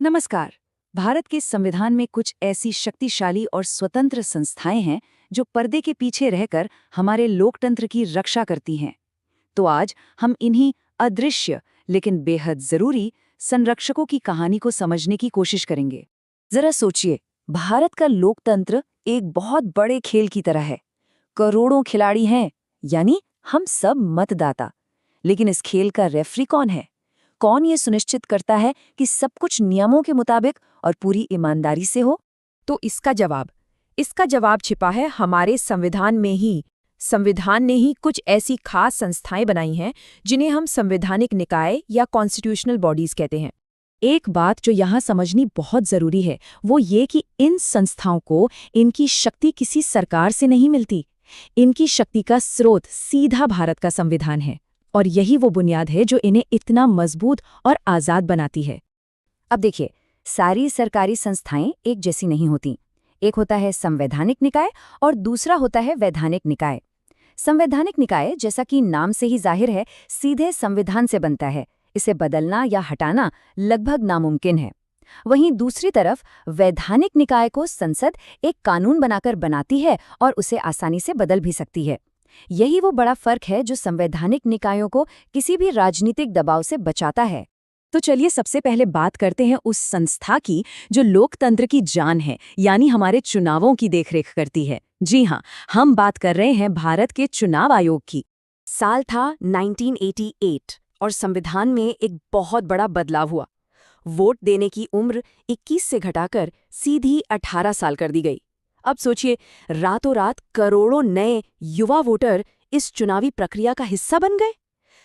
नमस्कार। भारत के संविधान में कुछ ऐसी शक्तिशाली और स्वतंत्र संस्थाएं हैं जो पर्दे के पीछे रहकर हमारे लोकतंत्र की रक्षा करती हैं। तो आज हम इन्हीं अदृश्य लेकिन बेहद जरूरी संरक्षकों की कहानी को समझने की कोशिश करेंगे। जरा सोचिए, भारत का लोकतंत्र एक बहुत बड़े खेल की तरह है। करोड़ों खिलाड़ी हैं, यानी हम सब मतदाता। लेकिन इस खेल का रेफरी कौन है? कौन ये सुनिश्चित करता है कि सब कुछ नियमों के मुताबिक और पूरी ईमानदारी से हो? तो इसका जवाब छिपा है हमारे संविधान में ही। संविधान ने ही कुछ ऐसी खास संस्थाएं बनाई हैं जिन्हें हम संवैधानिक निकाय या कॉन्स्टिट्यूशनल बॉडीज कहते हैं। एक बात जो यहाँ समझनी बहुत जरूरी है वो ये कि इन संस्थाओं को इनकी शक्ति किसी सरकार से नहीं मिलती। इनकी शक्ति का स्रोत सीधा भारत का संविधान है, और यही वो बुनियाद है जो इन्हें इतना मजबूत और आज़ाद बनाती है। अब देखिए, सारी सरकारी संस्थाएं एक जैसी नहीं होती। एक होता है संवैधानिक निकाय और दूसरा होता है वैधानिक निकाय। संवैधानिक निकाय, जैसा कि नाम से ही जाहिर है, सीधे संविधान से बनता है। इसे बदलना या हटाना लगभग नामुमकिन है। वहीं दूसरी तरफ वैधानिक निकाय को संसद एक कानून बनाकर बनाती है और उसे आसानी से बदल भी सकती है। यही वो बड़ा फर्क है जो संवैधानिक निकायों को किसी भी राजनीतिक दबाव से बचाता है। तो चलिए सबसे पहले बात करते हैं उस संस्था की जो लोकतंत्र की जान है, यानी हमारे चुनावों की देखरेख करती है। जी हाँ, हम बात कर रहे हैं भारत के चुनाव आयोग की। साल था 1988 और संविधान में एक बहुत बड़ा बदलाव हुआ। वोट देने की उम्र 21 से घटाकर सीधी 18 साल कर दी गई। अब सोचिए, रातों रात करोड़ों नए युवा वोटर इस चुनावी प्रक्रिया का हिस्सा बन गए।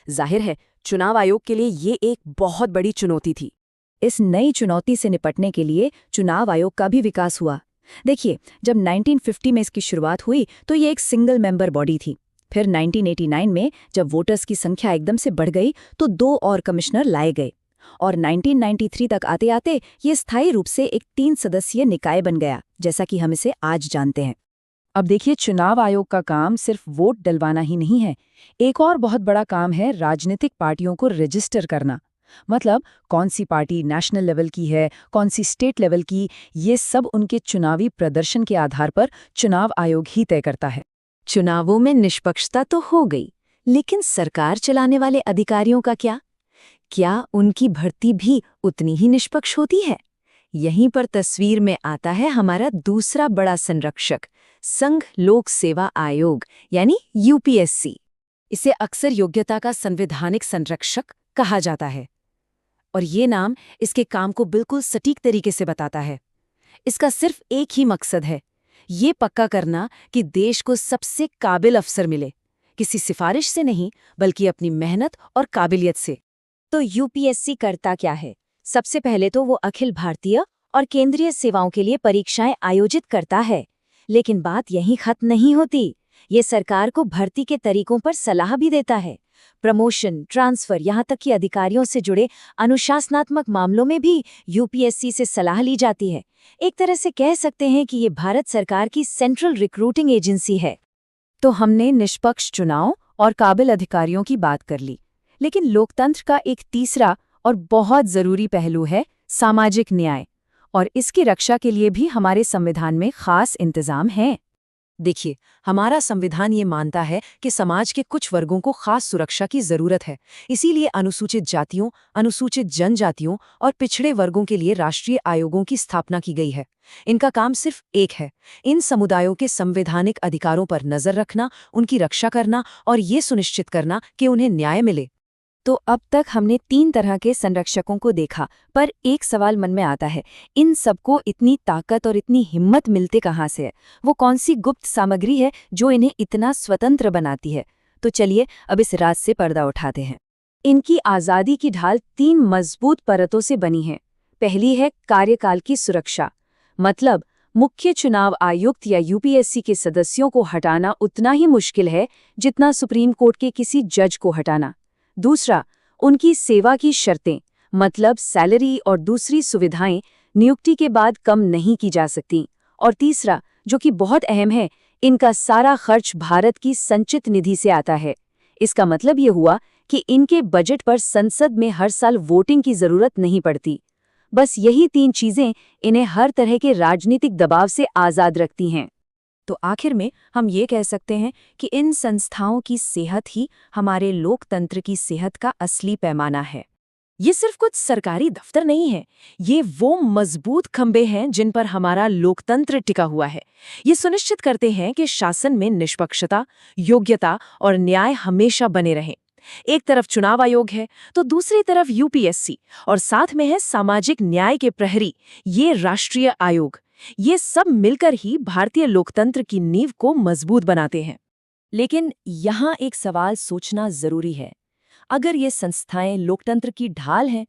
जाहिर है, चुनाव आयोग के लिए ये एक बहुत बड़ी चुनौती थी। इस नई चुनौती से निपटने के लिए चुनाव आयोग का भी विकास हुआ। देखिए, जब 1950 में इसकी शुरुआत हुई तो ये एक सिंगल मेंबर बॉडी थी। फिर 1989 में जब वोटर्स की संख्या एकदम से बढ़ गई तो 2 और कमिश्नर लाए गए, और 1993 तक आते आते ये स्थायी रूप से एक 3 सदस्यीय निकाय बन गया, जैसा कि हम इसे आज जानते हैं। अब देखिए, चुनाव आयोग का काम सिर्फ वोट डलवाना ही नहीं है। एक और बहुत बड़ा काम है राजनीतिक पार्टियों को रजिस्टर करना। मतलब कौन सी पार्टी नेशनल लेवल की है, कौन सी स्टेट लेवल की, ये सब उनके चुनावी प्रदर्शन के आधार पर चुनाव आयोग ही तय करता है। चुनावों में निष्पक्षता तो हो गई, लेकिन सरकार चलाने वाले अधिकारियों का क्या उनकी भर्ती भी उतनी ही निष्पक्ष होती है? यहीं पर तस्वीर में आता है हमारा दूसरा बड़ा संरक्षक, संघ लोक सेवा आयोग यानी यूपीएससी। इसे अक्सर योग्यता का संवैधानिक संरक्षक कहा जाता है, और ये नाम इसके काम को बिल्कुल सटीक तरीके से बताता है। इसका सिर्फ एक ही मकसद है, ये पक्का करना कि देश को सबसे काबिल अफसर मिले, किसी सिफारिश से नहीं बल्कि अपनी मेहनत और काबिलियत से। तो यूपीएससी करता क्या है? सबसे पहले तो वो अखिल भारतीय और केंद्रीय सेवाओं के लिए परीक्षाएं आयोजित करता है। लेकिन बात यहीं खत्म नहीं होती। ये सरकार को भर्ती के तरीकों पर सलाह भी देता है। प्रमोशन, ट्रांसफर, यहाँ तक कि अधिकारियों से जुड़े अनुशासनात्मक मामलों में भी यूपीएससी से सलाह ली जाती है। एक तरह से कह सकते हैं कि ये भारत सरकार की सेंट्रल रिक्रूटिंग एजेंसी है। तो हमने निष्पक्ष चुनाव और काबिल अधिकारियों की बात कर ली, लेकिन लोकतंत्र का एक तीसरा और बहुत जरूरी पहलू है सामाजिक न्याय, और इसकी रक्षा के लिए भी हमारे संविधान में खास इंतजाम हैं। देखिए, हमारा संविधान ये मानता है कि समाज के कुछ वर्गों को खास सुरक्षा की जरूरत है। इसीलिए अनुसूचित जातियों, अनुसूचित जनजातियों और पिछड़े वर्गों के लिए राष्ट्रीय आयोगों की स्थापना की गई है। इनका काम सिर्फ एक है, इन समुदायों के संवैधानिक अधिकारों पर नजर रखना, उनकी रक्षा करना और ये सुनिश्चित करना कि उन्हें न्याय मिले। तो अब तक हमने 3 तरह के संरक्षकों को देखा, पर एक सवाल मन में आता है, इन सबको इतनी ताकत और इतनी हिम्मत मिलते कहाँ से है? वो कौन सी गुप्त सामग्री है जो इन्हें इतना स्वतंत्र बनाती है? तो चलिए अब इस राज से पर्दा उठाते हैं। इनकी आज़ादी की ढाल 3 मजबूत परतों से बनी है। पहली है कार्यकाल की सुरक्षा, मतलब मुख्य चुनाव आयुक्त या यूपीएससी के सदस्यों को हटाना उतना ही मुश्किल है जितना सुप्रीम कोर्ट के किसी जज को हटाना। दूसरा, उनकी सेवा की शर्तें, मतलब सैलरी और दूसरी सुविधाएं नियुक्ति के बाद कम नहीं की जा सकती। और तीसरा, जो कि बहुत अहम है, इनका सारा खर्च भारत की संचित निधि से आता है। इसका मतलब ये हुआ कि इनके बजट पर संसद में हर साल वोटिंग की जरूरत नहीं पड़ती। बस यही 3 चीजें इन्हें हर तरह के राजनीतिक दबाव से आजाद रखती हैं। तो आखिर में हम ये कह सकते हैं कि इन संस्थाओं की सेहत ही हमारे लोकतंत्र की सेहत का असली पैमाना है। ये सिर्फ कुछ सरकारी दफ्तर नहीं है, ये वो मजबूत खंभे हैं जिन पर हमारा लोकतंत्र टिका हुआ है। ये सुनिश्चित करते हैं कि शासन में निष्पक्षता, योग्यता और न्याय हमेशा बने रहें। एक तरफ चुनाव आयोग है तो दूसरी तरफ यूपीएससी और साथ में है सामाजिक न्याय के प्रहरी, ये राष्ट्रीय आयोग। ये सब मिलकर ही भारतीय लोकतंत्र की नींव को मजबूत बनाते हैं। लेकिन यहाँ एक सवाल सोचना जरूरी है। अगर ये संस्थाएं लोकतंत्र की ढाल हैं,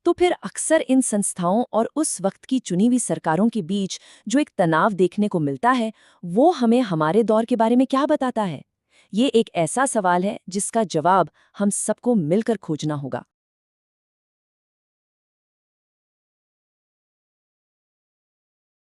तो फिर अक्सर इन संस्थाओं और उस वक्त की चुनी हुई सरकारों के बीच जो एक तनाव देखने को मिलता है, वो हमें हमारे दौर के बारे में क्या बताता है? ये एक ऐसा सवाल है जिसका जवाब हम सबको मिलकर खोजना होगा।